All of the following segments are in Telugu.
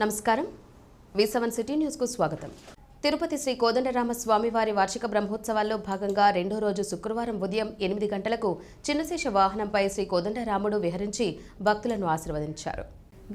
నమస్కారం V7 సిటీ న్యూస్ కు స్వాగతం. తిరుపతి శ్రీ కోదండరామ స్వామివారి వార్షిక బ్రహ్మోత్సవాల్లో భాగంగా రెండో రోజు శుక్రవారం ఉదయం 8 గంటలకు చిన్నశేష వాహనంపై శ్రీ కోదండరాముడు విహరించి భక్తులను ఆశీర్వదించారు.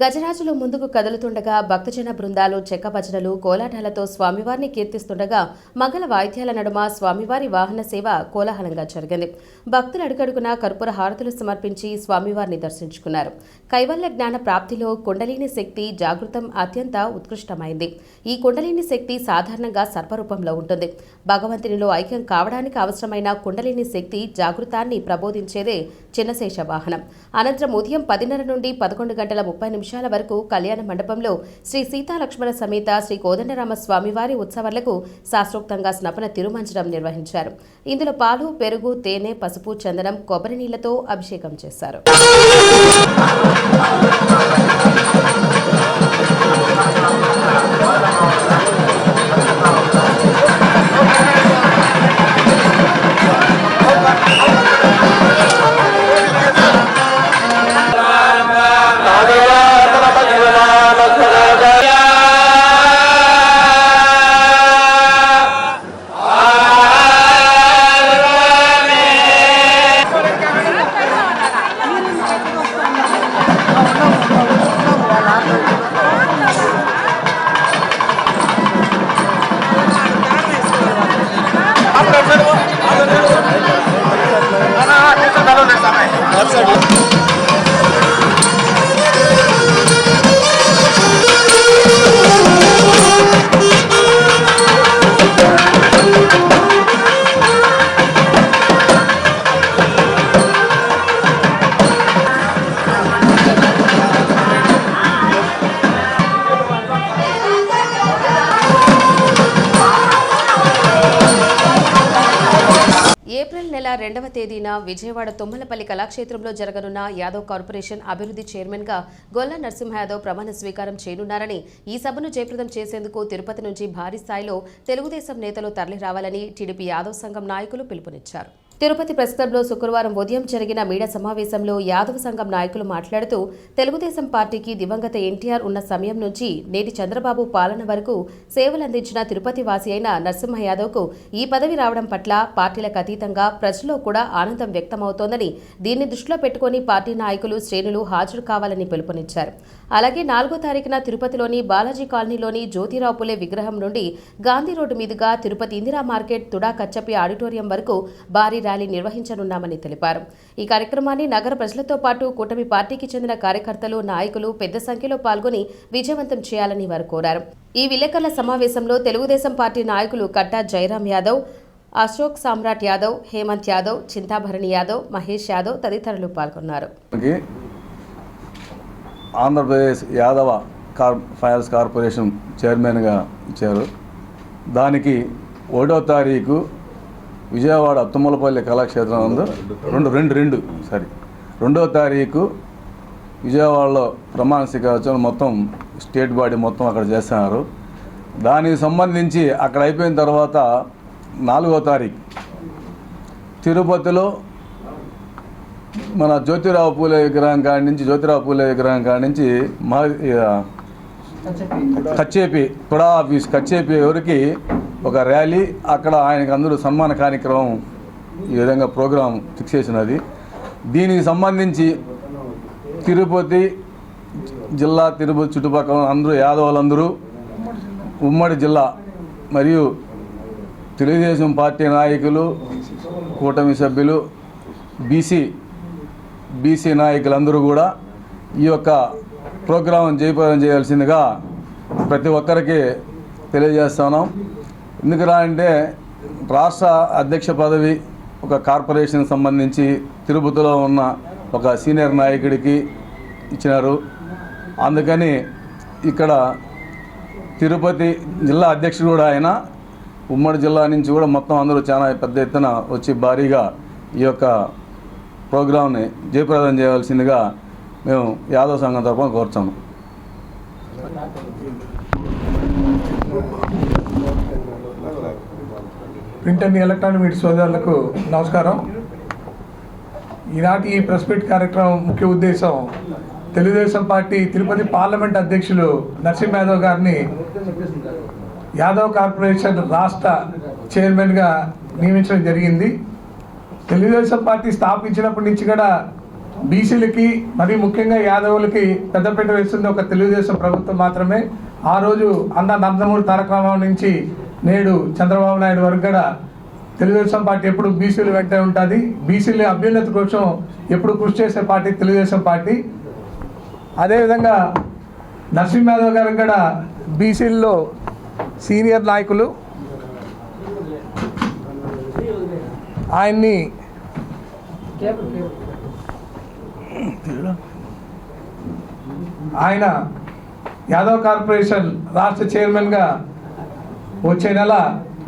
గజరాజులు ముందుకు కదులుతుండగా భక్తజన బృందాలు చెక్క భజనలు కోలాటాలతో స్వామివారిని కీర్తిస్తుండగా మంగళ వాయిద్యాల నడుమ స్వామివారి వాహన సేవ కోలాహలంగా జరిగింది. భక్తులు అడుగడుగునా కర్పూర హారతులు సమర్పించి స్వామివారిని దర్శించుకున్నారు. కైవల్య జ్ఞాన ప్రాప్తిలో కుండలిని శక్తి జాగృతం అత్యంత ఉత్కృష్టమైంది. ఈ కుండలిని శక్తి సాధారణంగా సర్పరూపంలో ఉంటుంది. భగవంతునిలో ఐక్యం కావడానికి అవసరమైన కుండలిని శక్తి జాగృతాన్ని ప్రబోధించేదే చిన్నశేష వాహనం. అనంతరం ఉదయం 10:30 నుండి 11:30 వరకు కళ్యాణ మండపంలో శ్రీ సీతాలక్ష్మణ సమేత శ్రీ కోదండరామ స్వామివారి ఉత్సవాలకు శాస్త్రోక్తంగా స్నపన తిరుమంజనం నిర్వహించారు. ఇందులో పాలు, పెరుగు, తేనె, పసుపు, చందనం, కొబ్బరి నీళ్లతో అభిషేకం చేశారు. ఏప్రిల్ నెల 2వ తేదీన విజయవాడ తుమ్మలపల్లి కళాక్షేత్రంలో జరగనున్న యాదవ్ కార్పొరేషన్ అభివృద్ధి చైర్మన్ గా గొల్ల నరసింహ యాదవ్ ప్రమాణ స్వీకారం చేయనున్నారని, ఈ సభను జయప్రదం చేసేందుకు తిరుపతి నుంచి భారీ స్థాయిలో తెలుగుదేశం నేతలు తరలి రావాలని టీడీపీ యాదవ్ సంఘం నాయకులు పిలుపునిచ్చారు. తిరుపతి ప్రెస్ క్లబ్లో శుక్రవారం ఉదయం జరిగిన మీడియా సమావేశంలో యాదవ సంఘం నాయకులు మాట్లాడుతూ, తెలుగుదేశం పార్టీకి దివంగత ఎన్టీఆర్ ఉన్న సమయం నుంచి నేటి చంద్రబాబు పాలన వరకు సేవలందించిన తిరుపతి వాసి అయిన నరసింహ యాదవ్కు ఈ పదవి రావడం పట్ల పార్టీలకు అతీతంగా ప్రజల్లో కూడా ఆనందం వ్యక్తమవుతోందని, దీన్ని దృష్టిలో పెట్టుకుని పార్టీ నాయకులు, శ్రేణులు హాజరు కావాలని పిలుపునిచ్చారు. అలాగే 4వ తారీఖున తిరుపతిలోని బాలాజీ కాలనీలోని జ్యోతిరావు పులే విగ్రహం నుండి గాంధీ రోడ్డు మీదుగా తిరుపతి ఇందిరా మార్కెట్, తుడా కచ్చపి ఆడిటోరియం వరకు భారీ ర్యాలీ నిర్వహించనున్నామని తెలిపారు. ఈ కార్యక్రమాన్ని నగర ప్రజలతో పాటు కూటమి పార్టీకి చెందిన కార్యకర్తలు, నాయకులు పెద్ద సంఖ్యలో పాల్గొని విజయవంతం చేయాలని వారు కోరారు. ఈ విలేకరుల సమావేశంలో తెలుగుదేశం పార్టీ నాయకులు కట్టా జయరాం యాదవ్, అశోక్ సామ్రాట్ యాదవ్, హేమంత్ యాదవ్, చింతాభరణి యాదవ్, మహేష్ యాదవ్ తదితరులు పాల్గొన్నారు. ఆంధ్రప్రదేశ్ యాదవ ఫైనాన్స్ కార్పొరేషన్ చైర్మన్గా ఇచ్చారు. దానికి 1వ తారీఖు విజయవాడ తుమ్మలపల్లి కళాక్షేత్రం నందు 2వ తారీఖు విజయవాడలో ప్రమాణ స్వీకారం మొత్తం స్టేట్ బాడీ మొత్తం అక్కడ చేస్తున్నారు. దానికి సంబంధించి అక్కడ అయిపోయిన తర్వాత 4వ తారీఖు తిరుపతిలో మన జ్యోతిరావు పూలే విగ్రహం కాడి నుంచి కచ్చేపి తుడా ఆఫీస్ కచ్చేపి ఎవరికి ఒక ర్యాలీ, అక్కడ ఆయనకు అందరూ సన్మాన కార్యక్రమం ఈ విధంగా ప్రోగ్రాం ఫిక్స్ చేసినది. దీనికి సంబంధించి తిరుపతి జిల్లా, తిరుపతి చుట్టుపక్కల అందరూ యాదవులందరూ, ఉమ్మడి జిల్లా మరియు తెలుగుదేశం పార్టీ నాయకులు, కూటమి సభ్యులు, బీసీ నాయకులందరూ కూడా ఈ యొక్క ప్రోగ్రాం జయప్రదం చేయాల్సిందిగా ప్రతి ఒక్కరికి తెలియజేస్తున్నాం. ఎందుకురా అంటే రాష్ట్ర అధ్యక్ష పదవి ఒక కార్పొరేషన్ సంబంధించి తిరుపతిలో ఉన్న ఒక సీనియర్ నాయకుడికి ఇచ్చినారు. అందుకని ఇక్కడ తిరుపతి జిల్లా అధ్యక్షుడు కూడా ఆయన, ఉమ్మడి జిల్లా నుంచి కూడా మొత్తం అందరూ చాలా పెద్ద ఎత్తున వచ్చి భారీగా ఈ యొక్క ప్రోగ్రాంని జయప్రదం చేయవలసిందిగా మేము యాదవ్ సంఘం తరఫున కోరుతాము. ప్రింట్ అండ్ ఎలక్ట్రానిక్ మీడియా సోదరులకు నమస్కారం. ఈనాటి ఈ ప్రెస్ మీట్ కార్యక్రమం ముఖ్య ఉద్దేశం తెలుగుదేశం పార్టీ తిరుపతి పార్లమెంట్ అధ్యక్షులు నరసింహ యాదవ్ గారిని యాదవ్ కార్పొరేషన్ రాష్ట్ర చైర్మన్గా నియమించడం జరిగింది. తెలుగుదేశం పార్టీ స్థాపించినప్పటి నుంచి కూడా బీసీలకి మరి ముఖ్యంగా యాదవులకి పెద్దపీట వేస్తుంది ఒక తెలుగుదేశం ప్రభుత్వం మాత్రమే. ఆ రోజు నందమూరి తారక రామారావు నుంచి నేడు చంద్రబాబు నాయుడు వరకు కూడా తెలుగుదేశం పార్టీ ఎప్పుడు బీసీలు వెంటే ఉంటుంది. బీసీల అభ్యున్నతి కోసం ఎప్పుడు కృషి చేసే పార్టీ తెలుగుదేశం పార్టీ. అదేవిధంగా నరసింహ యాదవ్ గారు కూడా బీసీల్లో సీనియర్ నాయకులు. ఆయన్ని ఆయన యాదవ్ కార్పొరేషన్ రాష్ట్ర చైర్మన్గా వచ్చే నెల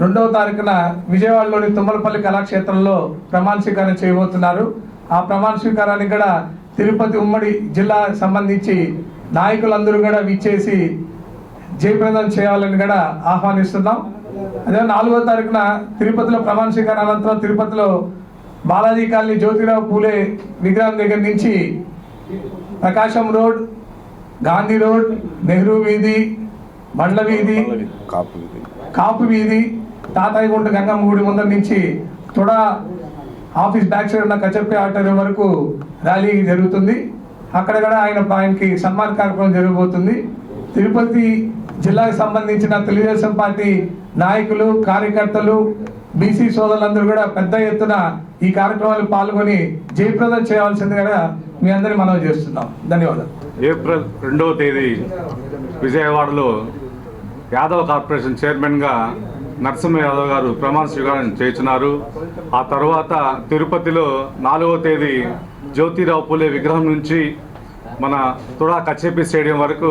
2వ తారీఖున విజయవాడలోని తుమ్మలపల్లి కళాక్షేత్రంలో ప్రమాణ స్వీకారం చేయబోతున్నారు. ఆ ప్రమాణ స్వీకారానికి కూడా తిరుపతి ఉమ్మడి జిల్లా సంబంధించి నాయకులందరూ కూడా విచ్చేసి జయప్రదం చేయాలని కూడా ఆహ్వానిస్తున్నాం. అదే 4వ తారీఖున తిరుపతిలో ప్రమాణ స్వీకారం అనంతరం తిరుపతిలో బాలాజీ కాలనీ జ్యోతిరావు పూలే విగ్రహం దగ్గర నుంచి ప్రకాశం రోడ్, గాంధీ రోడ్, నెహ్రూ వీధి, బండ్ల వీధి, కాపు వీధి, తాతాయిగుంట గంగమ్మ గుడి ముందర నుంచి తొడా ఆఫీస్ బ్యాక్ సైడ్ ఉన్న కచప్పి ఆటో వరకు ర్యాలీ జరుగుతుంది. అక్కడ కూడా ఆయనకి సన్మాన కార్యక్రమం జరగబోతుంది. తిరుపతి జిల్లాకు సంబంధించిన తెలుగుదేశం పార్టీ నాయకులు, కార్యకర్తలు, బీసీ సోదరులందరూ కూడా పెద్ద ఎత్తున ఈ కార్యక్రమాలు పాల్గొని జయప్రదం చేయవలసిందిగా మీ అందరినీ మనవి చేస్తున్నాం. ధన్యవాదాలు. ఏప్రిల్ 2వ తేదీ విజయవాడలో యాదవ్ కార్పొరేషన్ చైర్మన్గా నరసింహ యాదవ్ గారు ప్రమాణ స్వీకారం చేస్తున్నారు. ఆ తర్వాత తిరుపతిలో 4వ తేదీ జ్యోతిరావు పూలే విగ్రహం నుంచి మన తుడా కచ్చేపి స్టేడియం వరకు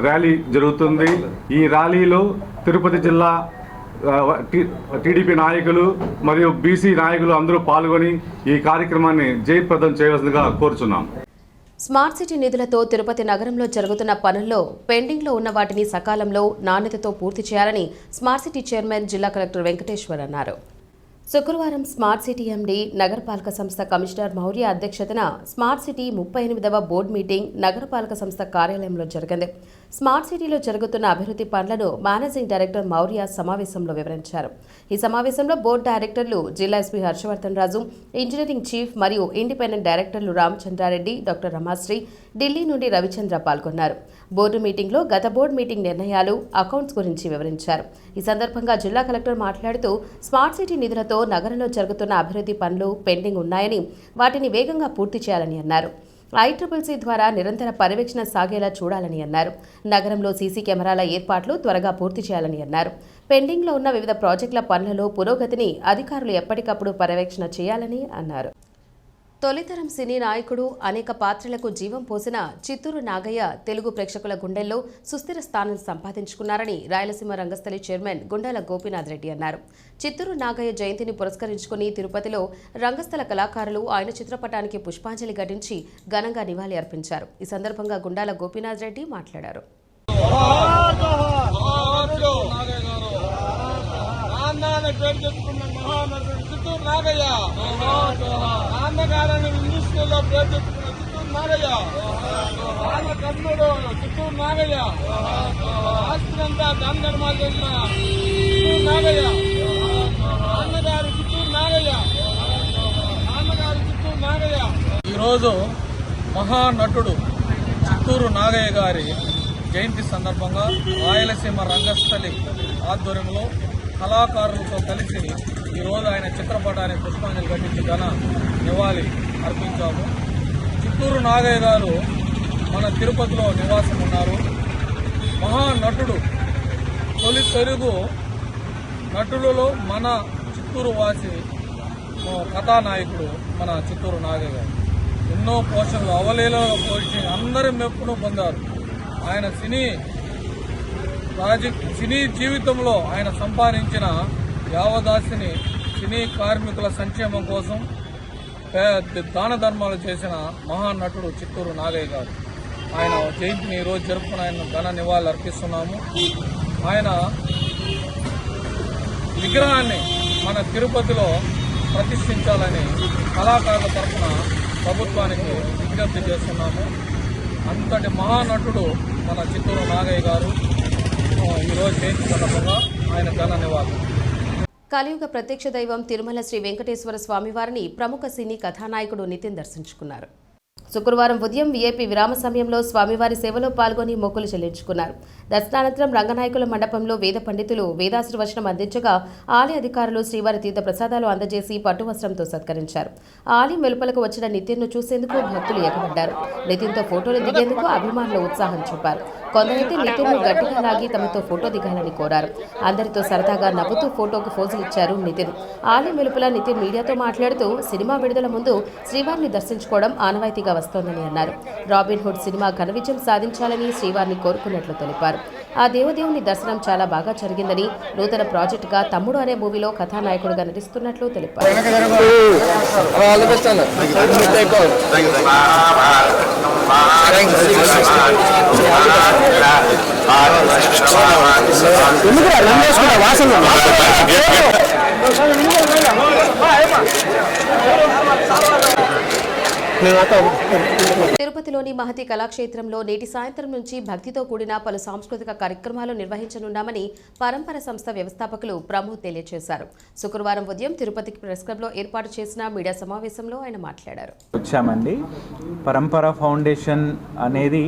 ర్యాలీ జరుగుతుంది. ఈ ర్యాలీలో తిరుపతి జిల్లా టీడీపీ నాయకులు మరియు బీసీ నాయకులు అందరూ పాల్గొని ఈ కార్యక్రమాన్ని జయప్రదం చేయవలసిందిగా కోరుచున్నాం. స్మార్ట్ సిటీ నిధులతో తిరుపతి నగరంలో జరుగుతున్న పనుల్లో పెండింగ్లో ఉన్న వాటిని సకాలంలో నాణ్యతతో పూర్తి చేయాలని స్మార్ట్ సిటీ చైర్మన్ జిల్లా కలెక్టర్ వెంకటేశ్వర్ అన్నారు. శుక్రవారం స్మార్ట్ సిటీ ఎండీ నగరపాలక సంస్థ కమిషనర్ మౌర్య అధ్యక్షతన స్మార్ట్ సిటీ 38వ బోర్డు మీటింగ్ నగరపాలక సంస్థ కార్యాలయంలో జరిగింది. స్మార్ట్ సిటీలో జరుగుతున్న అభివృద్ధి పనులను మేనేజింగ్ డైరెక్టర్ మౌర్య సమావేశంలో వివరించారు. ఈ సమావేశంలో బోర్డు డైరెక్టర్లు జిల్లా ఎస్పీ హర్షవర్ధన్ రాజు, ఇంజనీరింగ్ చీఫ్ మరియు ఇండిపెండెంట్ డైరెక్టర్లు రామచంద్రారెడ్డి, డాక్టర్ రమాశ్రీ, ఢిల్లీ నుండి రవిచంద్ర పాల్గొన్నారు. బోర్డు మీటింగ్లో గత బోర్డు మీటింగ్ నిర్ణయాలు, అకౌంట్స్ గురించి వివరించారు. ఈ సందర్భంగా జిల్లా కలెక్టర్ మాట్లాడుతూ స్మార్ట్ సిటీ నిధులతో నగరంలో జరుగుతున్న అభివృద్ధి పనులు పెండింగ్ ఉన్నాయని, వాటిని వేగంగా పూర్తి చేయాలని అన్నారు. ICCC ద్వారా నిరంతర పర్యవేక్షణ సాగేలా చూడాలని అన్నారు. నగరంలో సీసీ కెమెరాల ఏర్పాట్లు త్వరగా పూర్తి చేయాలని అన్నారు. పెండింగ్లో ఉన్న వివిధ ప్రాజెక్టుల పనులలో పురోగతిని అధికారులు ఎప్పటికప్పుడు పర్యవేక్షణ చేయాలని అన్నారు. తొలితరం సినీ నాయకుడు, అనేక పాత్రలకు జీవం పోసిన చిత్తూరు నాగయ్య తెలుగు ప్రేక్షకుల గుండెల్లో సుస్థిర స్థానం సంపాదించుకున్నారని రాయలసీమ రంగస్థలి చైర్మన్ గుండాల గోపీనాథ్ రెడ్డి అన్నారు. చిత్తూరు నాగయ్య జయంతిని పురస్కరించుకుని తిరుపతిలో రంగస్థల కళాకారులు ఆయన చిత్రపటానికి పుష్పాంజలి ఘటించి ఘనంగా నివాళి అర్పించారు. ఈ సందర్భంగా గుండాల గోపీనాథ్ రెడ్డి మాట్లాడారు. చిత్తూరు నాగయ్య నాన్నగారని ఇంగ్లీష్లో పేరు చెప్పుకున్న చిత్తూరు నాగయ్య, నాన్న కర్ణుడు చిత్తూరు నాగయ్య, ఆస్తినంతా దాన ధర్మాలు చేసిన చిత్తూరు నాగయ్య, నాన్నగారు చిత్తూరు నాగయ్య, నాన్నగారు చిత్తూరు నాగయ్య. ఈరోజు మహానటుడు చిత్తూరు నాగయ్య గారి జయంతి సందర్భంగా రాయలసీమ రంగస్థలి ఆధ్వర్యంలో కళాకారులతో కలిసి ఈరోజు ఆయన చిత్రపటానికి పుష్పాంజలి ఘటించి ఘన నివాళి అర్పించాము. చిత్తూరు నాగయ్య గారు మన తిరుపతిలో నివాసం ఉన్నారు. మహానటుడు, తొలి తెలుగు నటులలో మన చిత్తూరు వాసి కథానాయకుడు మన చిత్తూరు నాగయ్య గారు. ఎన్నో పోషణలు అవలీలగా పోషి అందరి మెప్పును పొందారు. ఆయన సినీ జీవితంలో ఆయన సంపాదించిన యావదాస్తిని సినీ కార్మికుల సంక్షేమం కోసం దాన ధర్మాలు చేసిన మహానటుడు చిత్తూరు నాగయ్య గారు. ఆయన జయంతిని ఈరోజు జరుపుకుని ఆయన ఘన నివాళులు అర్పిస్తున్నాము. ఆయన విగ్రహాన్ని మన తిరుపతిలో ప్రతిష్ఠించాలని కళాకారుల తరఫున ప్రభుత్వానికి విజ్ఞప్తి చేస్తున్నాము. అంతటి మహానటుడు మన చిత్తూరు నాగయ్య గారు ఈరోజు జయంతి సందర్భంగా ఆయన ఘన నివాళులు. కలియుగ ప్రత్యక్ష దైవం తిరుమల శ్రీ వెంకటేశ్వర స్వామివారిని ప్రముఖ సినీ కథానాయకుడు నితిన్ దర్శించుకున్నారు. శుక్రవారం ఉదయం వీఐపీ విరామ సమయంలో స్వామివారి సేవలో పాల్గొని మొక్కులు చెల్లించుకున్నారు. దర్శనానంతరం రంగనాయకుల మండపంలో వేద పండితులు వేదాశీర్వచనం అందించగా ఆలయ అధికారులు శ్రీవారి తీర్థ ప్రసాదాలు అందజేసి పట్టు వస్త్రంతో సత్కరించారు. ఆలయం వెలుపలకు వచ్చిన నితిన్ను చూసేందుకు భక్తులు ఎగబడ్డారు. నితిన్తో ఫోటోలు దిగేందుకు అభిమానులు ఉత్సాహం చూపారు. కొందరైతే నితిన్ను గట్టిగా లాగి తమతో ఫోటో దిగాలని కోరారు. అందరితో సరదాగా నవ్వుతూ ఫోటోకు ఫోజులు ఇచ్చారు నితిన్. ఆలయం వెలుపల నితిన్ మీడియాతో మాట్లాడుతూ సినిమా విడుదల ముందు శ్రీవారిని దర్శించుకోవడం ఆనవాయితీగా వస్తోందని అన్నారు. రాబిన్ హుడ్ సినిమా ఘన విజయం సాధించాలని శ్రీవారిని కోరుకున్నట్లు తెలిపారు. ఆ దేవదేవుని దర్శనం చాలా బాగా జరిగిందని, నూతన ప్రాజెక్టుగా తమ్ముడు అనే మూవీలో కథానాయకుడిగా నటిస్తున్నట్లు తెలిపారు. తిరుపతిలోని మహతి కళాక్షేత్రంలో నేటి సాయంత్రం నుంచి భక్తితో కూడిన పలు సాంస్కృతిక కార్యక్రమాలు నిర్వహించనున్నామని పరంపర సంస్థ వ్యవస్థాపకులు ప్రమోద్ తెలియజేశారు. శుక్రవారం ఉదయం తిరుపతి ప్రెస్ క్లబ్లో ఏర్పాటు చేసిన మీడియా సమావేశంలో ఆయన మాట్లాడారు. వచ్చామండి. పరంపర ఫౌండేషన్ అనేది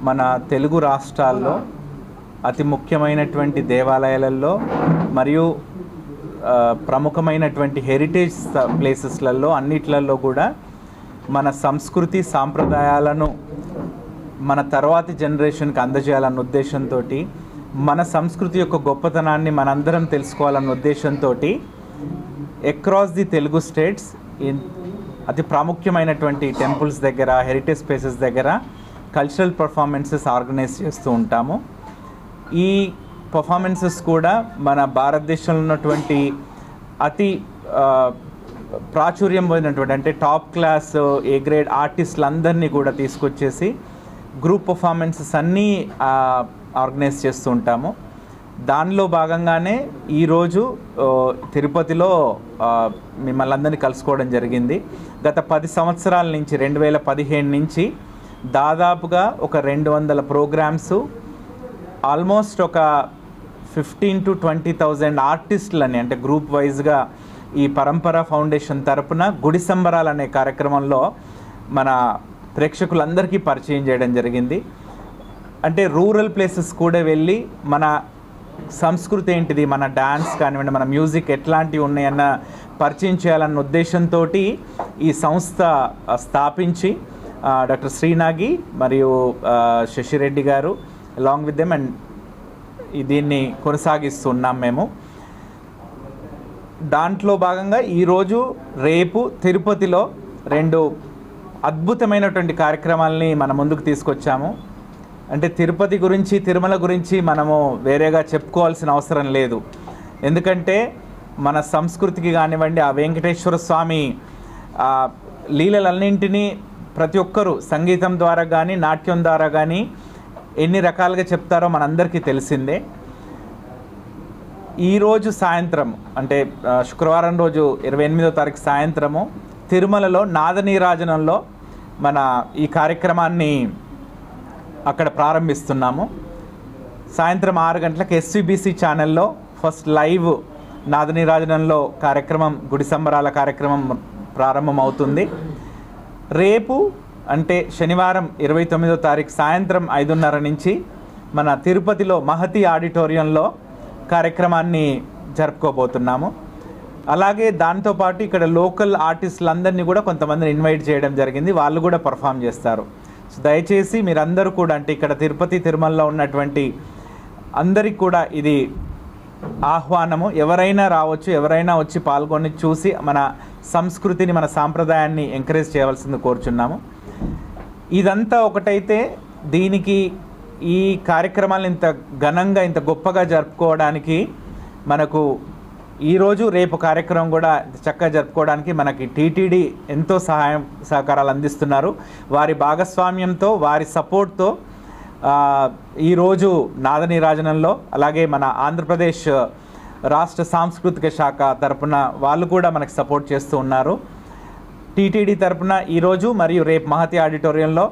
మన తెలుగు రాష్ట్రాల్లో అతి ముఖ్యమైనటువంటి దేవాలయాలలో మరియు ప్రముఖమైనటువంటి హెరిటేజ్ ప్లేసెస్లలో అన్నిట్లలో కూడా మన సంస్కృతి సాంప్రదాయాలను మన తర్వాతి జనరేషన్కి అందజేయాలన్న ఉద్దేశంతో, మన సంస్కృతి యొక్క గొప్పతనాన్ని మనందరం తెలుసుకోవాలన్న ఉద్దేశంతో అక్రాస్ ది తెలుగు స్టేట్స్ అతి ప్రాముఖ్యమైనటువంటి టెంపుల్స్ దగ్గర, హెరిటేజ్ ప్లేసెస్ దగ్గర కల్చరల్ పర్ఫార్మెన్సెస్ ఆర్గనైజ్ చేస్తూ ఉంటాము. ఈ పర్ఫార్మెన్సెస్ కూడా మన భారతదేశంలో ఉన్నటువంటి అతి ప్రాచుర్యం పొందినటువంటి అంటే టాప్ క్లాస్ ఏ గ్రేడ్ ఆర్టిస్టులందరినీ కూడా తీసుకొచ్చేసి గ్రూప్ పర్ఫార్మెన్సెస్ అన్నీ ఆర్గనైజ్ చేస్తూ ఉంటాము. దానిలో భాగంగానే ఈరోజు తిరుపతిలో మిమ్మల్ని అందరినీ కలుసుకోవడం జరిగింది. గత 10 సంవత్సరాల నుంచి 2015 నుంచి దాదాపుగా ఒక 200 ప్రోగ్రామ్స్, ఆల్మోస్ట్ ఒక 15,000 to 20,000 ఆర్టిస్టులని అంటే గ్రూప్ వైజ్గా ఈ పరంపర ఫౌండేషన్ తరపున గుడి సంబరాలు అనే కార్యక్రమంలో మన ప్రేక్షకులందరికీ పరిచయం చేయడం జరిగింది. అంటే రూరల్ ప్లేసెస్ కూడా వెళ్ళి మన సంస్కృతి ఏంటిది, మన డ్యాన్స్ కానివ్వండి, మన మ్యూజిక్ ఎట్లాంటివి ఉన్నాయన్న పరిచయం చేయాలన్న ఉద్దేశంతో ఈ సంస్థ స్థాపించి డాక్టర్ శ్రీనాగి మరియు శశిరెడ్డి గారు అలాంగ్ విత్ దెమ్ అండ్ దీన్ని కొనసాగిస్తున్నాం మేము. దాంట్లో భాగంగా ఈరోజు రేపు తిరుపతిలో 2 అద్భుతమైనటువంటి కార్యక్రమాలని మన ముందుకు తీసుకొచ్చాము. అంటే తిరుపతి గురించి, తిరుమల గురించి మనము వేరేగా చెప్పుకోవాల్సిన అవసరం లేదు. ఎందుకంటే మన సంస్కృతికి కానివ్వండి, ఆ వెంకటేశ్వర స్వామి లీలలన్నింటినీ ప్రతి ఒక్కరూ సంగీతం ద్వారా కానీ, నాట్యం ద్వారా కానీ ఎన్ని రకాలుగా చెప్తారో మనందరికీ తెలిసిందే. ఈరోజు సాయంత్రం అంటే శుక్రవారం రోజు 28వ తారీఖు సాయంత్రము తిరుమలలో నాదనీరాజనంలో మన ఈ కార్యక్రమాన్ని అక్కడ ప్రారంభిస్తున్నాము. సాయంత్రం 6 గంటలకు ఎస్వీబీసీ ఛానల్లో ఫస్ట్ లైవ్ నాదనీరాజనంలో కార్యక్రమం, గుడి సంబరాల కార్యక్రమం ప్రారంభమవుతుంది. రేపు అంటే శనివారం 29వ తారీఖు సాయంత్రం 5:30 నుంచి మన తిరుపతిలో మహతి ఆడిటోరియంలో కార్యక్రమాన్ని జరుపుకోబోతున్నాము. అలాగే దాంతోపాటు ఇక్కడ లోకల్ ఆర్టిస్టులందరినీ కూడా కొంతమందిని ఇన్వైట్ చేయడం జరిగింది. వాళ్ళు కూడా పర్ఫామ్ చేస్తారు. సో దయచేసి మీరందరూ కూడా అంటే ఇక్కడ తిరుపతి తిరుమలలో ఉన్నటువంటి అందరికి కూడా ఇది ఆహ్వానము. ఎవరైనా రావచ్చు, ఎవరైనా వచ్చి పాల్గొని చూసి మన సంస్కృతిని, మన సాంప్రదాయాన్ని ఎంకరేజ్ చేయవలసింది కోరుచున్నాము. ఇదంతా ఒకటైతే దీనికి ఈ కార్యక్రమాలను ఇంత ఘనంగా, ఇంత గొప్పగా జరుపుకోవడానికి మనకు ఈరోజు రేపు కార్యక్రమం కూడా చక్కగా జరుపుకోవడానికి మనకి టీటీడీ ఎంతో సహకారాలు అందిస్తున్నారు. వారి భాగస్వామ్యంతో, వారి సపోర్ట్తో ఈరోజు నాదనీరాజనంలో అలాగే మన ఆంధ్రప్రదేశ్ రాష్ట్ర సాంస్కృతిక శాఖ తరపున వాళ్ళు కూడా మనకు సపోర్ట్ చేస్తూ ఉన్నారు. టీటీడీ తరపున ఈరోజు మరియు రేపు మహతి ఆడిటోరియంలో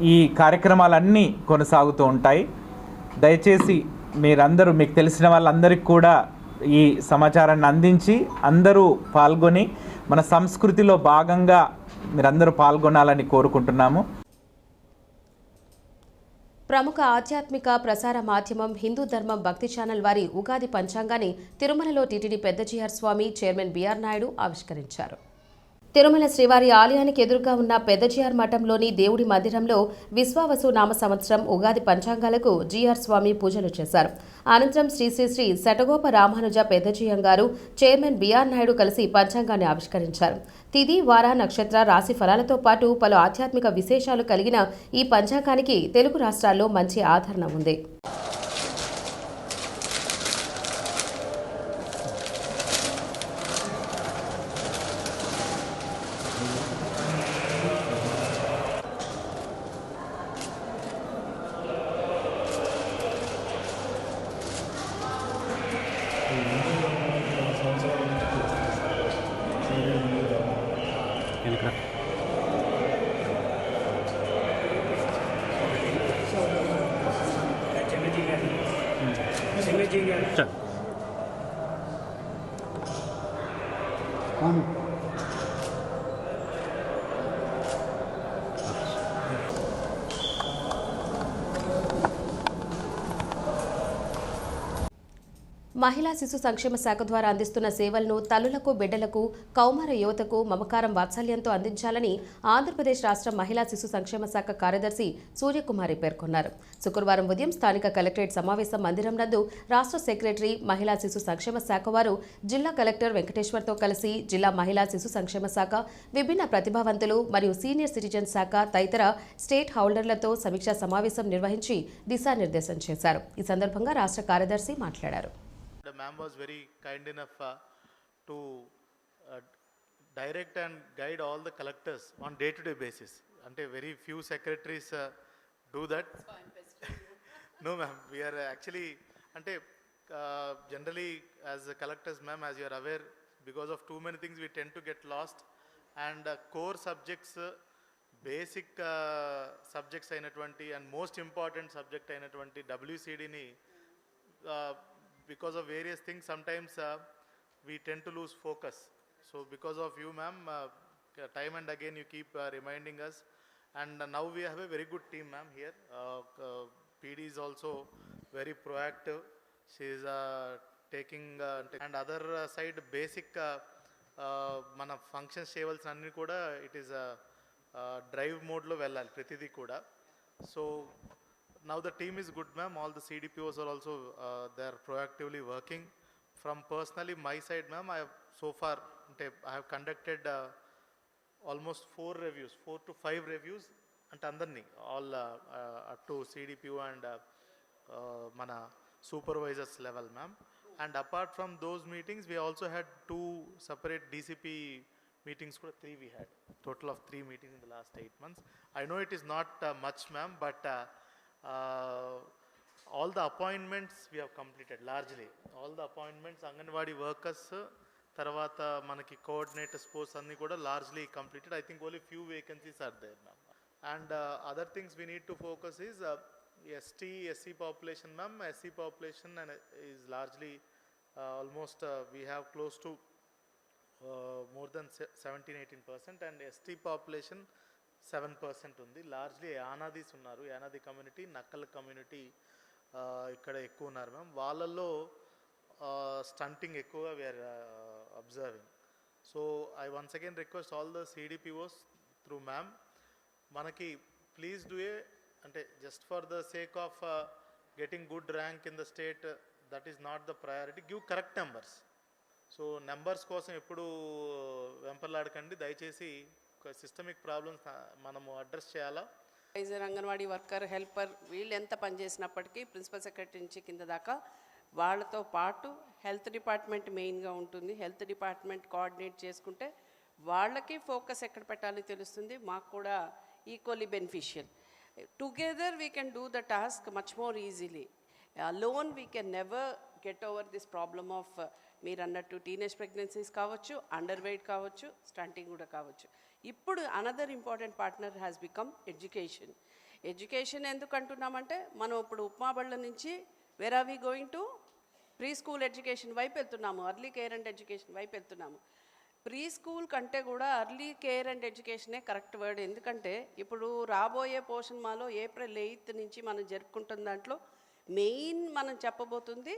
ఈ కార్యక్రమాలన్నీ కొనసాగుతూ ఉంటాయి. దయచేసి మీరందరూ, మీకు తెలిసిన వాళ్ళందరికీ కూడా ఈ సమాచారాన్ని అందించి అందరూ పాల్గొని మన సంస్కృతిలో భాగంగా మీరందరూ పాల్గొనాలని కోరుకుంటున్నాము. ప్రముఖ ఆధ్యాత్మిక ప్రసార మాధ్యమం హిందూ ధర్మం భక్తి ఛానల్ వారి ఉగాది పంచాంగాన్ని తిరుమలలో టీటీడీ పెద్దజీఆర్ స్వామి, చైర్మన్ బిఆర్ నాయుడు ఆవిష్కరించారు. తిరుమల శ్రీవారి ఆలయానికి ఎదురుగా ఉన్న పెద్దజీఆర్ మఠంలోని దేవుడి మందిరంలో విశ్వావసు నామ సంవత్సరం ఉగాది పంచాంగాలకు జీఆర్ స్వామి పూజలు చేశారు. అనంతరం శ్రీ శ్రీ శ్రీ శటగోప రామానుజ పెద్దజీయం గారు, చైర్మన్ బిఆర్ నాయుడు కలిసి పంచాంగాన్ని ఆవిష్కరించారు. తిథి, వార, నక్షత్ర, రాశి ఫలాలతో పాటు పలు ఆధ్యాత్మిక విశేషాలు కలిగిన ఈ పంచాంగానికి తెలుగు రాష్ట్రాల్లో మంచి ఆదరణ ఉంది. మహిళా శిశు సంక్షేమ శాఖ ద్వారా అందిస్తున్న సేవలను తల్లులకు, బిడ్డలకు, కౌమార యువతకు మమకారం, వాత్సల్యంతో అందించాలని ఆంధ్రప్రదేశ్ రాష్ట్ర మహిళా శిశు సంక్షేమ శాఖ కార్యదర్శి సూర్యకుమారి పేర్కొన్నారు. శుక్రవారం ఉదయం స్థానిక కలెక్టరేట్ సమావేశ మందిరం నందు రాష్ట్ర సెక్రటరీ, మహిళా శిశు సంక్షేమ శాఖ వారు జిల్లా కలెక్టర్ వెంకటేశ్వర్తో కలిసి జిల్లా మహిళా శిశు సంక్షేమ శాఖ, విభిన్న ప్రతిభావంతులు మరియు సీనియర్ సిటిజన్ శాఖ తదితర స్టేట్ హోల్డర్లతో సమీక్షా సమావేశం నిర్వహించి దిశానిర్దేశం చేశారు. ఈ సందర్భంగా రాష్ట్ర కార్యదర్శి మాట్లాడారు. The ma'am was very kind enough to direct and guide all the collectors on day-to-day basis. Ante very few secretaries do that. No ma'am, we are actually generally as collectors ma'am, as you are aware, because of too many things we tend to get lost, and core subjects, basic subjects అయినటువంటి and most important subject అయినటువంటి WCD ni because of various things sometimes we tend to lose focus. So because of you ma'am, time and again you keep reminding us, and now we have a very good team ma'am here. PD is also very proactive. She is taking and other side basic mana functions చేయవలసిన అన్ని కూడా it is drive mode lo vellali pratidi kuda. So now the team is good ma'am. All the CDPOs are also they are proactively working. From personally my side ma'am, I have so far I have conducted almost 4 to 5 reviews and andarni all up to CDPO and mana supervisors level ma'am. And apart from those meetings, we also had 2 separate DCP meetings kuda, 3 we had, total of 3 meetings in the last 8 months. I know it is not much ma'am, but all the appointments we have completed largely. All the appointments, Anganwadi workers, tarvata manaki coordinators posts anni kuda largely completed. I think only few vacancies are there ma'am. And other things we need to focus is SC population ma'am. SC population and is largely almost we have close to more than 17-18%, and ST population 7% ఉంది. లార్జ్లీ యానాదీస్ ఉన్నారు, యానాది కమ్యూనిటీ, నక్కల్ కమ్యూనిటీ ఇక్కడ ఎక్కువ ఉన్నారు మ్యామ్. వాళ్ళల్లో స్టంటింగ్ ఎక్కువగా we are observing. So I once again request all the CDPOs through ma'am, మనకి ప్లీజ్ డూ ఏ అంటే just for the sake of getting good rank in the state, that is not the priority. Give correct numbers. So numbers కోసం ఎప్పుడు వెంపర్లాడకండి దయచేసి. సిస్టమిక్ ప్రాబ్లమ్స్ మనము అడ్రస్ చేయాలా. అంగన్వాడీ వర్కర్, హెల్పర్ వీళ్ళు ఎంత పనిచేసినప్పటికీ ప్రిన్సిపల్ సెక్రటరీ నుంచి కింద దాకా వాళ్ళతో పాటు హెల్త్ డిపార్ట్మెంట్ మెయిన్గా ఉంటుంది. హెల్త్ డిపార్ట్మెంట్ కోఆర్డినేట్ చేసుకుంటే వాళ్ళకి ఫోకస్ ఎక్కడ పెట్టాలో తెలుస్తుంది, మాకు కూడా equally beneficial. Together we can do the task much more easily. Alone we can never get over this problem of మీరు అన్నట్టు టీనేజ్ ప్రెగ్నెన్సీస్ కావచ్చు, అండర్ వెయిట్ కావచ్చు, స్టంటింగ్ కూడా కావచ్చు. ఇప్పుడు another important partner has become education. Education ఎందుకు అంటున్నామంటే మనం ఇప్పుడు ఉప్మా బళ్ళ నుంచి where are we going to preschool education వైపు వెళ్తున్నాము, ఎర్లీ కేర్ అండ్ ఎడ్యుకేషన్ వైపు వెళ్తున్నాము. ప్రీ స్కూల్ కంటే కూడా ఎర్లీ కేర్ అండ్ ఎడ్యుకేషనే కరెక్ట్ వర్డ్. ఎందుకంటే ఇప్పుడు రాబోయే పోషణ్ మాలో April 8th నుంచి మనం జరుపుకుంటున్న దాంట్లో మెయిన్ మనం చెప్పబోతుంది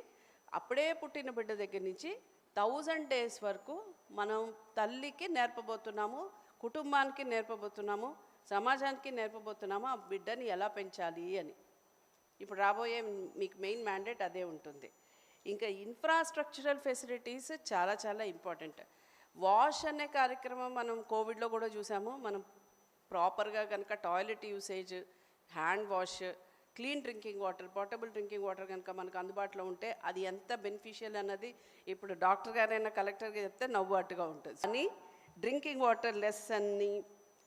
అప్పుడే పుట్టిన బిడ్డ దగ్గర నుంచి 1000 days వరకు మనం తల్లికి నేర్పబోతున్నాము, కుటుంబానికి నేర్పబోతున్నాము, సమాజానికి నేర్పబోతున్నాము ఆ బిడ్డని ఎలా పెంచాలి అని. ఇప్పుడు రాబోయే మీకు మెయిన్ మ్యాండేట్ అదే ఉంటుంది. ఇంకా ఇన్ఫ్రాస్ట్రక్చరల్ ఫెసిలిటీస్ చాలా చాలా ఇంపార్టెంట్. వాష్ అనే కార్యక్రమం మనం కోవిడ్లో కూడా చూసాము. మనం ప్రాపర్గా కనుక toilet usage, hand wash, clean drinking water, portable drinking water కనుక మనకు అందుబాటులో ఉంటే అది ఎంత బెనిఫిషియల్ అన్నది ఇప్పుడు డాక్టర్ గారైనా కలెక్టర్గా చెప్తే నవ్వుబాటుగా ఉంటుంది. కానీ డ్రింకింగ్ వాటర్ లెస్ అని,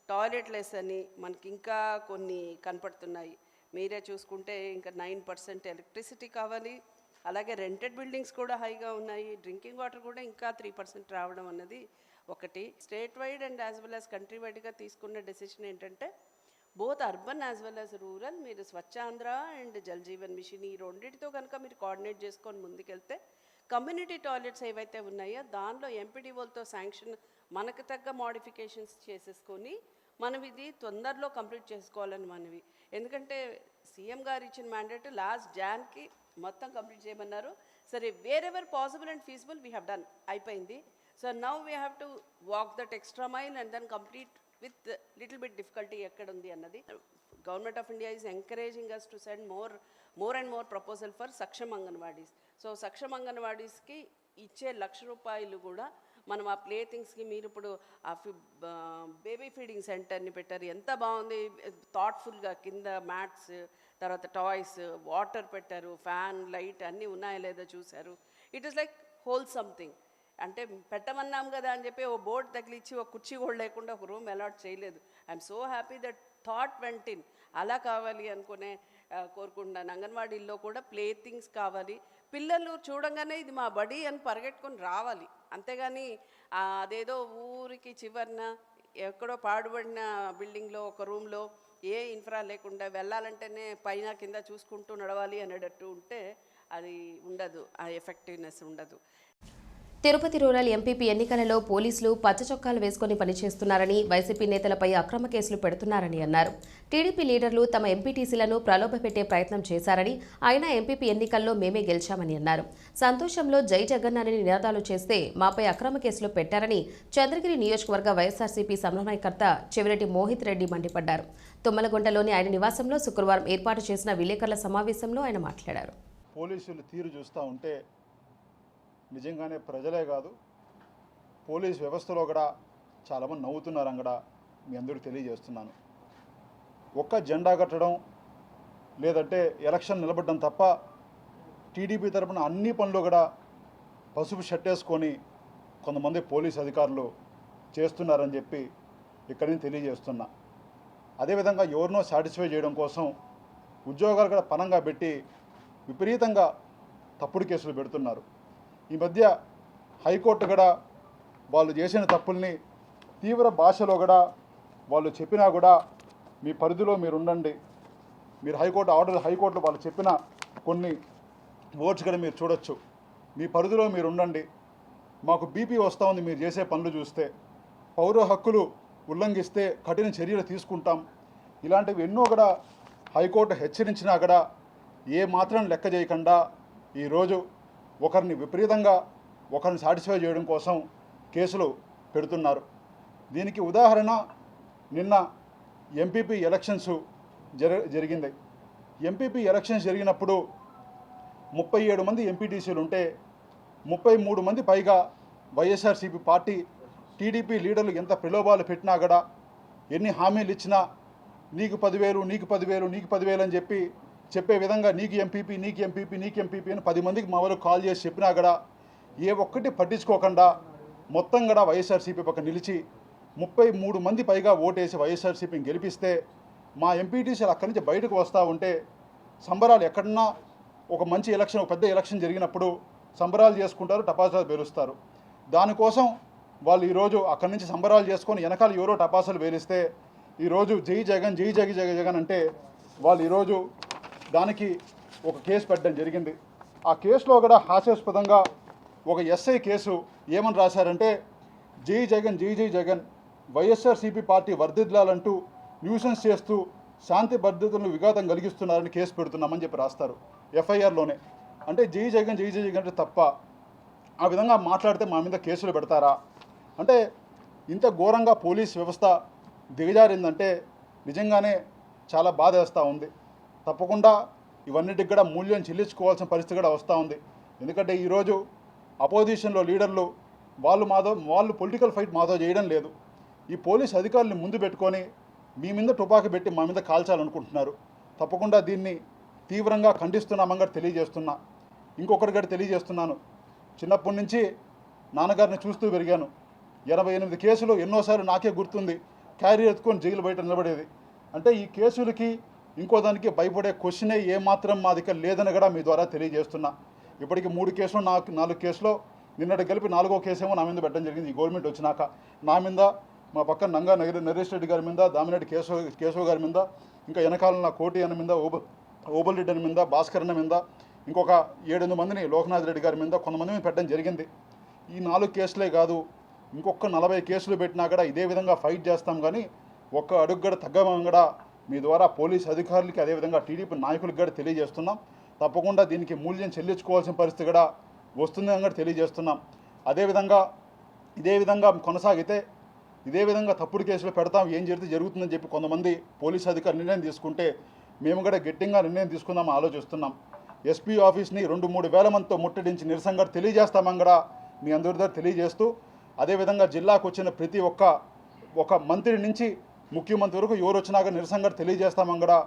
టాయిలెట్ లెస్ అని మనకి ఇంకా కొన్ని కనపడుతున్నాయి. మీరే చూసుకుంటే ఇంకా 9% ఎలక్ట్రిసిటీ కావాలి. అలాగే రెంటెడ్ బిల్డింగ్స్ కూడా హైగా ఉన్నాయి. డ్రింకింగ్ వాటర్ కూడా ఇంకా 3% రావడం అన్నది ఒకటి. State wide and as well as country వైడ్గా తీసుకున్న డెసిషన్ ఏంటంటే both urban as well as rural మీరు స్వచ్ఛాంధ్ర అండ్ జల్ జీవన్ మిషన్ ఈ రెండింటితో కనుక మీరు కోఆర్డినేట్ చేసుకొని ముందుకెళ్తే కమ్యూనిటీ టాయిలెట్స్ ఏవైతే ఉన్నాయో దానిలో ఎంపీడీఓలతో శాంక్షన్ మనకు తగ్గ మోడిఫికేషన్స్ చేసేసుకొని మనం ఇది తొందరలో కంప్లీట్ చేసుకోవాలని మనవి. ఎందుకంటే సీఎం గారు ఇచ్చిన మ్యాండేట్ లాస్ట్ జాన్కి మొత్తం కంప్లీట్ చేయమన్నారు. సరే wherever possible and feasible we have done, అయిపోయింది. So now we have to walk that extra mile and then complete with little bit difficulty ఎక్కడ ఉంది అన్నది. Government of India is encouraging us to send more and more proposal for Saksham anganwadis. సో సక్షమ్ అంగన్వాడీస్కి ఇచ్చే ₹1,00,000 కూడా మనం ఆ ప్లే థింగ్స్కి మీరు ఇప్పుడు ఆ బేబీ ఫీడింగ్ సెంటర్ని పెట్టారు, ఎంత బాగుంది. థాట్ఫుల్గా కింద మ్యాట్స్, తర్వాత టాయ్స్, వాటర్ పెట్టారు, ఫ్యాన్, లైట్ అన్నీ ఉన్నాయా లేదా చూశారు. It is like whole something. అంటే పెట్టమన్నాం కదా అని చెప్పి ఓ బోర్డు తగిలిచ్చి ఒక కుర్చీ కూడా లేకుండా ఒక రూమ్ అలాట్ చేయలేదు. I'm so happy that thought went in. అలా కావాలి అనుకునే కోరుకుంటున్నాను. అంగన్వాడీల్లో కూడా ప్లే థింగ్స్ కావాలి. పిల్లలు చూడంగానే ఇది మా బడి అని పరిగెట్టుకొని రావాలి. అంతేగాని అదేదో ఊరికి చివరిన ఎక్కడో పాడుబడిన బిల్డింగ్లో ఒక రూమ్లో ఏ ఇన్ఫ్రా లేకుండా వెళ్ళాలంటేనే పైన కింద చూసుకుంటూ నడవాలి అనేటట్టు ఉంటే అది ఉండదు, ఆ ఎఫెక్టివ్నెస్ ఉండదు. తిరుపతి రూరల్ ఎంపీపీ ఎన్నికలలో పోలీసులు పచ్చ చొక్కాలు వేసుకుని పనిచేస్తున్నారని, వైసీపీ నేతలపై అక్రమ కేసులు పెడుతున్నారని అన్నారు. టీడీపీ లీడర్లు తమ ఎంపీటీసీలను ప్రలోభపెట్టే ప్రయత్నం చేశారని, అయినా ఎంపీపీ ఎన్నికల్లో మేమే గెలిచామని అన్నారు. సంతోషంలో జై జగన్నాథని నినాదాలు చేస్తే మాపై అక్రమ కేసులు పెట్టారని చంద్రగిరి నియోజకవర్గ వైఎస్ఆర్సీపీ సమన్వయకర్త చెవిరెడ్డి మోహిత్ రెడ్డి మండిపడ్డారు. తుమ్మలగుంటలోని ఆయన నివాసంలో శుక్రవారం ఏర్పాటు చేసిన విలేకరుల సమావేశంలో ఆయన మాట్లాడారు. పోలీసులు తీరు చూస్తూ ఉంటే నిజంగానే ప్రజలే కాదు పోలీస్ వ్యవస్థలో కూడా చాలామంది నవ్వుతున్నారని కూడా మీ అందరూ తెలియజేస్తున్నాను. ఒక్క జెండా కట్టడం లేదంటే ఎలక్షన్ నిలబడడం తప్ప టీడీపీ తరపున అన్ని పనులు కూడా పసుపు షర్ట్ వేసుకొని కొంతమంది పోలీస్ అధికారులు చేస్తున్నారని చెప్పి ఇక్కడి నుంచి తెలియజేస్తున్నా. అదేవిధంగా ఎవరినో సాటిస్ఫై చేయడం కోసం ఉద్యోగాలు కూడా పనంగా పెట్టి విపరీతంగా తప్పుడు కేసులు పెడుతున్నారు. ఈ మధ్య హైకోర్టు కూడా వాళ్ళు చేసిన తప్పుల్ని తీవ్ర భాషలో కూడా వాళ్ళు చెప్పినా కూడా మీ పరిధిలో మీరు ఉండండి, మీరు హైకోర్టులో వాళ్ళు చెప్పిన కొన్ని వర్డ్స్ కూడా మీరు చూడొచ్చు, మీ పరిధిలో మీరు ఉండండి, మాకు బీపీ వస్తూ ఉంది మీరు చేసే పనులు చూస్తే, పౌర హక్కులు ఉల్లంఘిస్తే కఠిన చర్యలు తీసుకుంటాం, ఇలాంటివి ఎన్నో కూడా హైకోర్టు హెచ్చరించినా కూడా ఏ మాత్రం లెక్క చేయకుండా ఈరోజు ఒకరిని విపరీతంగా ఒకరిని సాటిస్ఫై చేయడం కోసం కేసులు పెడుతున్నారు. దీనికి ఉదాహరణ నిన్న ఎంపీపీ ఎలక్షన్స్ జరిగింది. ఎంపీపీ ఎలక్షన్స్ జరిగినప్పుడు 37 మంది ఎంపీటీసీలు ఉంటే 33 మంది పైగా వైఎస్ఆర్సీపీ పార్టీ టీడీపీ లీడర్లు ఎంత ప్రలోభాలు పెట్టినా కూడా, ఎన్ని హామీలు ఇచ్చినా నీకు 10,000 నీకు 10,000 నీకు 10,000 అని చెప్పే విధంగా నీకు ఎంపీపీ నీకు ఎంపీపీ నీకు ఎంపీపీ అని 10 మందికి మా వాళ్ళకు కాల్ చేసి చెప్పినా కూడా ఏ ఒక్కటి పట్టించుకోకుండా మొత్తం కూడా వైఎస్ఆర్సీపీ పక్క నిలిచి 33 మంది పైగా ఓటేసి వైఎస్ఆర్సీపీని గెలిపిస్తే మా ఎంపీటీసీలు అక్కడి నుంచి బయటకు వస్తూ ఉంటే సంబరాలు ఎక్కడన్నా ఒక మంచి ఎలక్షన్, ఒక పెద్ద ఎలక్షన్ జరిగినప్పుడు సంబరాలు చేసుకుంటారు, టపాసాలు పేలుస్తారు. దానికోసం వాళ్ళు ఈరోజు అక్కడి నుంచి సంబరాలు చేసుకొని వెనకాల ఎవరో టపాసాలు పేలిస్తే ఈరోజు జై జగన్ జై జగన్ జగన్ అంటే వాళ్ళు ఈరోజు దానికి ఒక కేసు పెట్టడం జరిగింది. ఆ కేసులో కూడా హాస్యాస్పదంగా ఒక ఎస్ఐ కేసు ఏమని రాశారంటే, జై జగన్ వైఎస్ఆర్సీపీ పార్టీ వర్ధిల్లాలంటూ న్యూసెన్స్ చేస్తూ శాంతి భద్రతలను విఘాతం కలిగిస్తున్నారని కేసు పెడుతున్నామని చెప్పి రాస్తారు ఎఫ్ఐఆర్లోనే. అంటే జై జగన్ అంటే తప్ప ఆ విధంగా మాట్లాడితే మా మీద కేసులు పెడతారా? అంటే ఇంత ఘోరంగా పోలీస్ వ్యవస్థ దిగజారిందంటే నిజంగానే చాలా బాధ వేస్తూ ఉంది. తప్పకుండా ఇవన్నిటికి కూడా మూల్యం చెల్లించుకోవాల్సిన పరిస్థితి కూడా వస్తూ ఉంది. ఎందుకంటే ఈరోజు అపోజిషన్లో లీడర్లు వాళ్ళు పొలిటికల్ ఫైట్ మాతో చేయడం లేదు. ఈ పోలీస్ అధికారులను ముందు పెట్టుకొని మీ మీద తుపాకీ పెట్టి మా మీద కాల్చాలనుకుంటున్నారు. తప్పకుండా దీన్ని తీవ్రంగా ఖండిస్తున్నామని తెలియజేస్తున్నా. ఇంకొకటి కూడా తెలియజేస్తున్నాను, చిన్నప్పటి నుంచి నాన్నగారిని చూస్తూ పెరిగాను. 88 కేసులు ఎన్నోసార్లు నాకే గుర్తుంది. క్యారీ ఎత్తుకొని జైలు బయట నిలబడేది. అంటే ఈ కేసులకి ఇంకో దానికి భయపడే క్వశ్చనే ఏమాత్రం మా దగ్గర లేదని కూడా మీ ద్వారా తెలియజేస్తున్నా. ఇప్పటికి 3 కేసులు, 4 కేసులో నిన్నటి కలిపి 4వ కేసేమో నా మీద పెట్టడం జరిగింది. ఈ గవర్నమెంట్ వచ్చినాక నా మీద, మా పక్కన నంగా నరేష్ రెడ్డి గారి మీద, దామిరెడ్డి కేశవ్ గారి మీద, ఇంకా వెనకాల నా కోటి అన్న మీద, ఓబల్ రెడ్డి అని మీద, భాస్కర్ అన్న మీద, ఇంకొక 7-8 మందిని లోకనాథ్ రెడ్డి గారి మీద కొంతమంది మీద పెట్టడం జరిగింది. ఈ 4 కేసులే కాదు, ఇంకొక 40 కేసులు పెట్టినా కూడా ఇదే విధంగా ఫైట్ చేస్తాం. కానీ ఒక్క అడుగు కూడా తగ్గమని కూడా మీ ద్వారా పోలీస్ అధికారులకి, అదేవిధంగా టీడీపీ నాయకులకు కూడా తెలియజేస్తున్నాం. తప్పకుండా దీనికి మూల్యం చెల్లించుకోవాల్సిన పరిస్థితి కూడా వస్తుందని కూడా తెలియజేస్తున్నాం. అదేవిధంగా ఇదే విధంగా కొనసాగితే ఇదే విధంగా తప్పుడు కేసులు పెడతాం, ఏం జరిగితే జరుగుతుందని చెప్పి కొంతమంది పోలీస్ అధికారులు నిర్ణయం తీసుకుంటే మేము కూడా గట్టిగా నిర్ణయం తీసుకుందామని ఆలోచిస్తున్నాం. ఎస్పీ ఆఫీస్ని 2-3 వేల మందితో ముట్టడించి నిరసనగా తెలియజేస్తామని కూడా మీ అందరి దగ్గర తెలియజేస్తూ, అదేవిధంగా జిల్లాకు వచ్చిన ప్రతి ఒక్క మంత్రి నుంచి ముఖ్యమంత్రి వరకు ఎవరు వచ్చినాక నిరసనగా తెలియజేస్తామని కూడా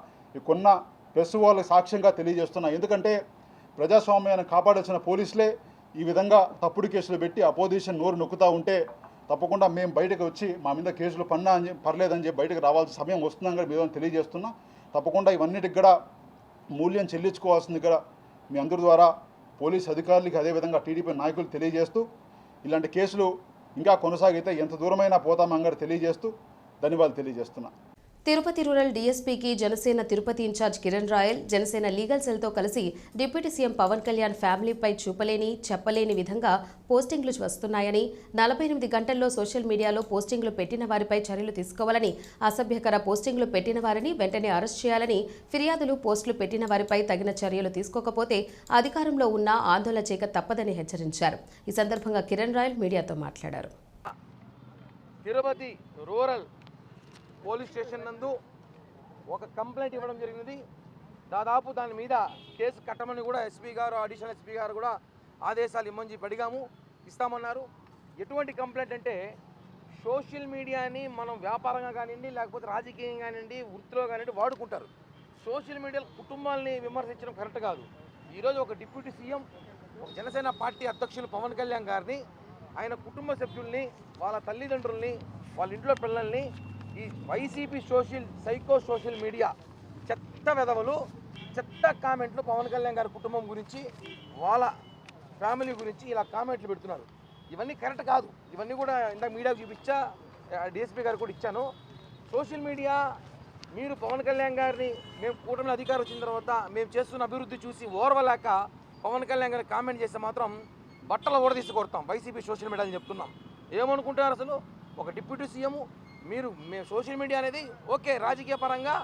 కొన్న ప్రెస్ వాళ్ళకి సాక్ష్యంగా తెలియజేస్తున్నా. ఎందుకంటే ప్రజాస్వామ్యాన్ని కాపాడాల్సిన పోలీసులే ఈ విధంగా తప్పుడు కేసులు పెట్టి అపోజిషన్ నోరు నొక్కుతూ ఉంటే తప్పకుండా మేము బయటకు వచ్చి మా మీద కేసులు పర్లేదని చెప్పి బయటకు రావాల్సిన సమయం వస్తుందని కూడా మేము తెలియజేస్తున్నాం. తప్పకుండా ఇవన్నిటికి కూడా మూల్యం చెల్లించుకోవాల్సింది కూడా మీ అందరి ద్వారా పోలీస్ అధికారులకి, అదేవిధంగా టీడీపీ నాయకులు తెలియజేస్తూ, ఇలాంటి కేసులు ఇంకా కొనసాగితే ఎంత దూరమైనా పోతామని కూడా తెలియజేస్తూ ధన్యవాదాలు తెలియజేస్తున్నా. తిరుపతి రూరల్ డీఎస్పీకి జనసేన తిరుపతి ఇన్ఛార్జ్ కిరణ్ రాయల్, జనసేన లీగల్ సెల్తో కలిసి డిప్యూటీ సీఎం పవన్ కళ్యాణ్ ఫ్యామిలీపై చెప్పలేని విధంగా పోస్టింగ్లు వస్తున్నాయని, 48 గంటల్లో సోషల్ మీడియాలో పోస్టింగ్లు పెట్టిన వారిపై చర్యలు తీసుకోవాలని, అసభ్యకర పోస్టింగ్లు పెట్టిన వారిని వెంటనే అరెస్ట్ చేయాలని, ఫిర్యాదులు పోస్టులు పెట్టిన వారిపై తగిన చర్యలు తీసుకోకపోతే అధికారంలో ఉన్న ఆందోళన చేయక తప్పదని హెచ్చరించారు. ఈ సందర్భంగా కిరణ్ రాయల్ మీడియాతో మాట్లాడారు. తిరుపతి రూరల్ పోలీస్ స్టేషన్ నందు ఒక కంప్లైంట్ ఇవ్వడం జరిగింది. దాదాపు దాని మీద కేసు కట్టమని కూడా ఎస్పీ గారు, అడిషనల్ ఎస్పీ గారు కూడా ఆదేశాలు ఇమ్మని చెప్పి అడిగాము, ఇస్తామన్నారు. ఎటువంటి కంప్లైంట్ అంటే, సోషల్ మీడియాని మనం వ్యాపారంగా కానివ్వండి, లేకపోతే రాజకీయంగా కానివ్వండి, వృత్తిలో కానివ్వండి వాడుకుంటారు. సోషల్ మీడియాలో కుటుంబాలని విమర్శించడం కరెక్ట్ కాదు. ఈరోజు ఒక డిప్యూటీ సీఎం, ఒక జనసేన పార్టీ అధ్యక్షులు పవన్ కళ్యాణ్ గారిని, ఆయన కుటుంబ సభ్యుల్ని, వాళ్ళ తల్లిదండ్రుల్ని, వాళ్ళ ఇంట్లో పిల్లల్ని ఈ వైసీపీ సోషల్ మీడియా చెత్త వెధవలు, చెత్త కామెంట్లు పవన్ కళ్యాణ్ గారి కుటుంబం గురించి, వాళ్ళ ఫ్యామిలీ గురించి ఇలా కామెంట్లు పెడుతున్నారు. ఇవన్నీ కరెక్ట్ కాదు. ఇవన్నీ కూడా ఇందాక మీడియాకు చూపించా, డిఎస్పీ గారు కూడా ఇచ్చాను. సోషల్ మీడియా, మీరు పవన్ కళ్యాణ్ గారిని, మేము కూటమి అధికారం వచ్చిన తర్వాత మేము చేస్తున్న అభివృద్ధి చూసి ఓర్వలేక పవన్ కళ్యాణ్ గారిని కామెంట్ చేస్తే మాత్రం బట్టలు ఊడదీసి కొడతాం వైసీపీ సోషల్ మీడియా అని చెప్తున్నాం. ఏమనుకుంటున్నారు అసలు? ఒక డిప్యూటీ సీఎం మేము సోషల్ మీడియా అనేది ఓకే, రాజకీయ పరంగా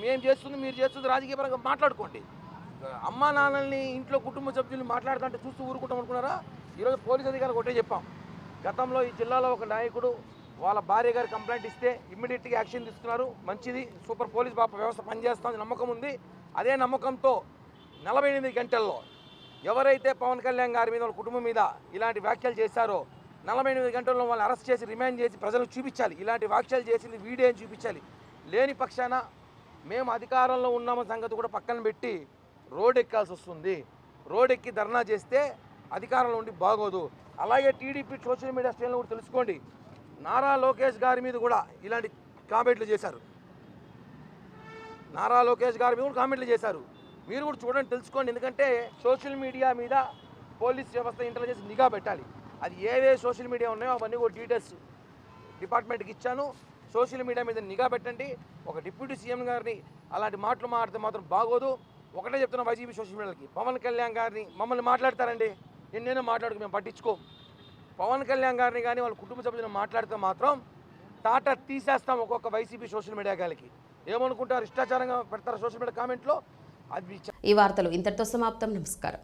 మేము చేస్తుంది, మీరు చేస్తుంది రాజకీయ పరంగా మాట్లాడుకోండి. అమ్మా నాన్నల్ని, ఇంట్లో కుటుంబ సభ్యుల్ని మాట్లాడుతుంటే చూస్తూ ఊరుకుంటాం అనుకున్నారా? ఈరోజు పోలీస్ అధికారులకు ఒకటే చెప్పాం. గతంలో ఈ జిల్లాలో ఒక నాయకుడు వాళ్ళ భార్య గారు కంప్లైంట్ ఇస్తే ఇమ్మీడియట్గా యాక్షన్ తీసుకున్నారు. మంచిది, సూపర్ పోలీస్ వ్యవస్థ పనిచేస్తుంది, నమ్మకం ఉంది. అదే నమ్మకంతో 48 గంటల్లో ఎవరైతే పవన్ కళ్యాణ్ గారి మీద, వాళ్ళ కుటుంబం మీద ఇలాంటి వ్యాఖ్యలు చేశారో 48 గంటల్లో వాళ్ళని అరెస్ట్ చేసి రిమాండ్ చేసి ప్రజలకు చూపించాలి. ఇలాంటి వ్యాఖ్యలు చేసింది వీడియో అని చూపించాలి. లేని పక్షాన మేము అధికారంలో ఉన్నామన్న సంగతి కూడా పక్కన పెట్టి రోడ్ ఎక్కాల్సి వస్తుంది. రోడ్ ఎక్కి ధర్నా చేస్తే అధికారంలో ఉండి బాగోదు. అలాగే టీడీపీ సోషల్ మీడియా స్టేజ్లో కూడా తెలుసుకోండి, నారా లోకేష్ గారి మీద కూడా ఇలాంటి కామెంట్లు చేశారు. నారా లోకేష్ గారి మీద కూడా కామెంట్లు చేశారు. మీరు కూడా చూడండి, తెలుసుకోండి. ఎందుకంటే సోషల్ మీడియా మీద పోలీస్ వ్యవస్థ, ఇంటెలిజెన్స్ నిఘా పెట్టాలి. అది ఏవే సోషల్ మీడియా ఉన్నాయో అవన్నీ కూడా డీటెయిల్స్ డిపార్ట్మెంట్కి ఇచ్చాను. సోషల్ మీడియా మీద నిఘా పెట్టండి. ఒక డిప్యూటీ సీఎం గారిని అలాంటి మాటలు మాట్లాడితే మాత్రం బాగోదు. ఒకటే చెప్తున్నా వైసీపీ సోషల్ మీడియాకి, పవన్ కళ్యాణ్ గారిని మమ్మల్ని మాట్లాడతారండి, ఎన్నైనా మాట్లాడుకు మేము పట్టించుకో. పవన్ కళ్యాణ్ గారిని కానీ వాళ్ళ కుటుంబ సభ్యులను మాట్లాడితే మాత్రం టాటా తీసేస్తాం ఒక్కొక్క వైసీపీ సోషల్ మీడియా గారికి. ఏమనుకుంటారు, ఇష్టాచారంగా పెడతారు సోషల్ మీడియా కామెంట్లో. అది ఈ వార్తలు ఇంతటితో సమాప్తం. నమస్కారం.